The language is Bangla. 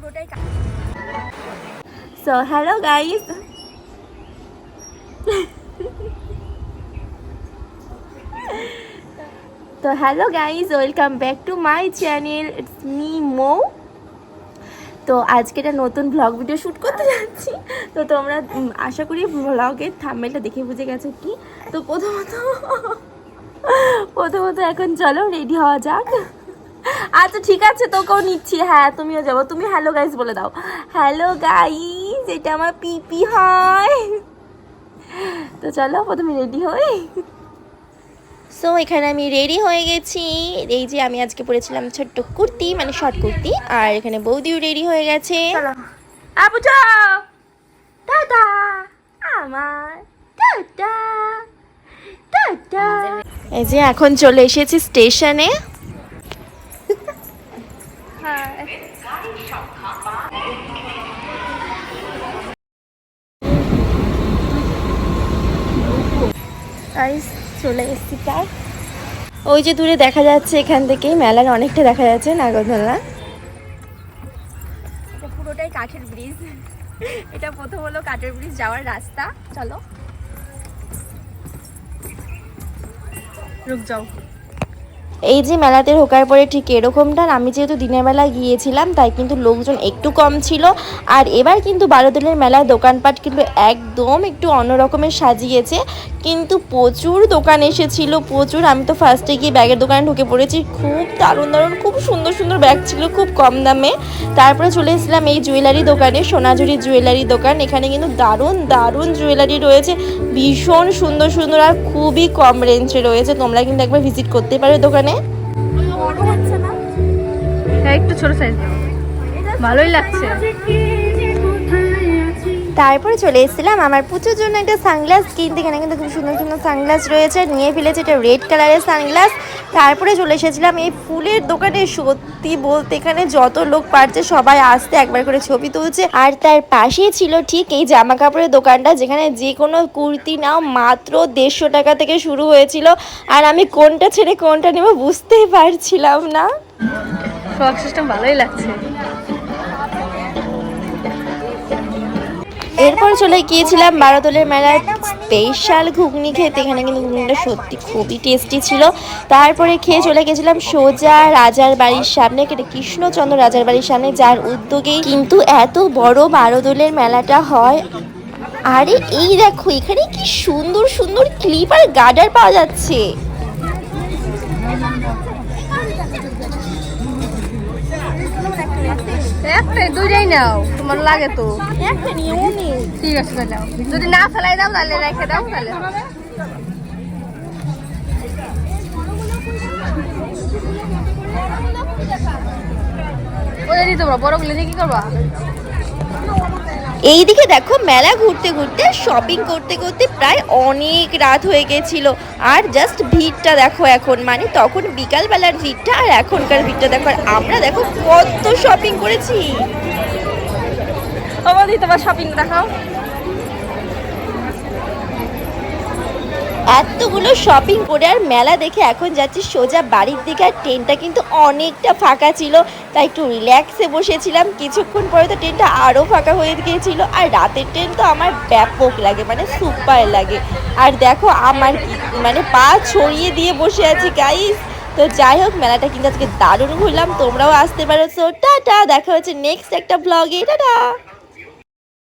পুরোটাই। সো হ্যালো গাইস, তো hello guys, welcome back to my channel. It's me Mou. তো আজকে একটা নতুন ব্লগ ভিডিও শ্যুট করতে যাচ্ছি। তো তোমরা আশা করি ব্লগের থাম্বনেলটা দেখে বুঝে গেছো কি। তো প্রথমত এখন চলো রেডি হওয়া যাক। আচ্ছা ঠিক আছে, তোকেও নিচ্ছি। হ্যাঁ তুমিও যাবো। তুমি হ্যালো গাইস বলে দাও। হ্যালো গাইস, এটা আমার পিপি হয়। তো চলো প্রথমে রেডি হই। সো এখানে আমি রেডি হয়ে গেছি। এই যে আমি আজকে পরেছিলাম ছোট্ট কুর্তি, মানে শর্ট কুর্তি, আর এখানে বৌদিও রেডি হয়ে গেছে। আপু টাটা আমার টাটা টাটা। এই যে এখন চলে এসেছি স্টেশনে। চলে এসেছি প্রায়। ওই যে দূরে দেখা যাচ্ছে, এখান থেকে মেলার অনেকটা দেখা যাচ্ছে, নাগরদোলনা। এটা পুরোটাই কাঠের ব্রিজ। এটা প্রথম হলো কাঠের ব্রিজ যাওয়ার রাস্তা। চলো রুক যাও। এই যে মেলাতে ঢোকার পরে ঠিক এরকমটা। আমি যেহেতু দিনের বেলা গিয়েছিলাম তাই কিন্তু লোকজন একটু কম ছিল। আর এবার কিন্তু বারোদলের মেলার দোকানপাট কিন্তু একদম একটু অন্যরকমের সাজিয়েছে, কিন্তু প্রচুর দোকান এসেছিল, প্রচুর। আমি তো ফার্স্টে গিয়ে ব্যাগের দোকানে ঢুকে পড়েছি। খুব দারুণ দারুণ খুব সুন্দর সুন্দর ব্যাগ ছিল, খুব কম দামে। তারপরে চলে এসেছিলাম এই জুয়েলারি দোকানে, সোনাঝুরি জুয়েলারি দোকান। এখানে কিন্তু দারুণ দারুণ জুয়েলারি রয়েছে, ভীষণ সুন্দর সুন্দর আর খুবই কম রেঞ্জে রয়েছে। তোমরা কিন্তু একবার ভিজিট করতে পারো দোকানে। একটু ছোট সাইজ ভালোই লাগছে। তারপরে চলে এসেছিলাম আমার পুজোর জন্য একটা সানগ্লাস কিনতে। এখানে কিন্তু খুব সুন্দর সুন্দর সানগ্লাস রয়েছে, নিয়ে ফেলেছে এটা রেড কালারের সানগ্লাস। তারপরে চলে এসেছিলাম এই ফুলের দোকানে। সত্যি বলতে এখানে যত লোক পারছে সবাই আসতে একবার করে ছবি তুলছে। আর তার পাশেই ছিল ঠিক এই জামা কাপড়ের দোকানটা, যেখানে যে কোনো কুর্তি নাও মাত্র 150 টাকা থেকে শুরু হয়েছিল। আর আমি কোনটা ছেড়ে কোনটা নেব বুঝতেই পারছিলাম না। ফ্রক সিস্টেম ভালোই লাগছে। এরপর চলে গিয়েছিলাম বারোদলের মেলার স্পেশাল ঘুগনি খেতে। এখানে কিন্তু ঘুগনিটা সত্যি খুবই টেস্টি ছিল। তারপরে খেয়ে চলে গেছিলাম সোজা রাজার বাড়ির সামনে, কৃষ্ণচন্দ্র রাজার বাড়ির সামনে, যার উদ্যোগেই কিন্তু এত বড় বারোদলের মেলাটা হয়। আরে এই দেখো, এখানে কি সুন্দর সুন্দর ক্লিপ আর গার্ডার পাওয়া যাচ্ছে। একটাই দুইটাই নাও, তোমার লাগে তো একটা নিয়ে অনেক। ঠিক আছে তাহলে যদি না ফেলাই দাও তাহলে রেখে দাও। তাহলে ওই দিতে পারো, বড়গুলো দিয়ে কি করবা? এইদিকে দেখো, মেলা ঘুরতে ঘুরতে শপিং করতে করতে প্রায় অনেক রাত হয়ে গেছিল। আর জাস্ট ভিড়টা দেখো এখন, মানে তখন বিকালবেলার ভিড়টা আর এখনকার ভিড়টা দেখো। আর আমরা দেখো কত শপিং করেছি। আমাদের তোমার শপিং দেখাও। এতগুলো শপিং করে আর মেলা দেখে এখন যাচ্ছি সোজা বাড়ির দিকে। আর ট্রেনটা কিন্তু অনেকটা ফাঁকা ছিল, তাই একটু রিল্যাক্সে বসেছিলাম। কিছুক্ষণ পরে তো ট্রেনটা আরও ফাঁকা হয়ে গিয়েছিল। আর রাতের ট্রেন তো আমার ব্যাপক লাগে, মানে সুপার লাগে। আর দেখো আমার কি মানে পা ছড়িয়ে দিয়ে বসে আছি গাইস। তো যাই হোক, মেলাটা কিন্তু আজকে দারুণ ঘুরলাম। তোমরাও আসতে পারো। সো টাটা, দেখা হচ্ছে নেক্সট একটা ব্লগে। টাটা।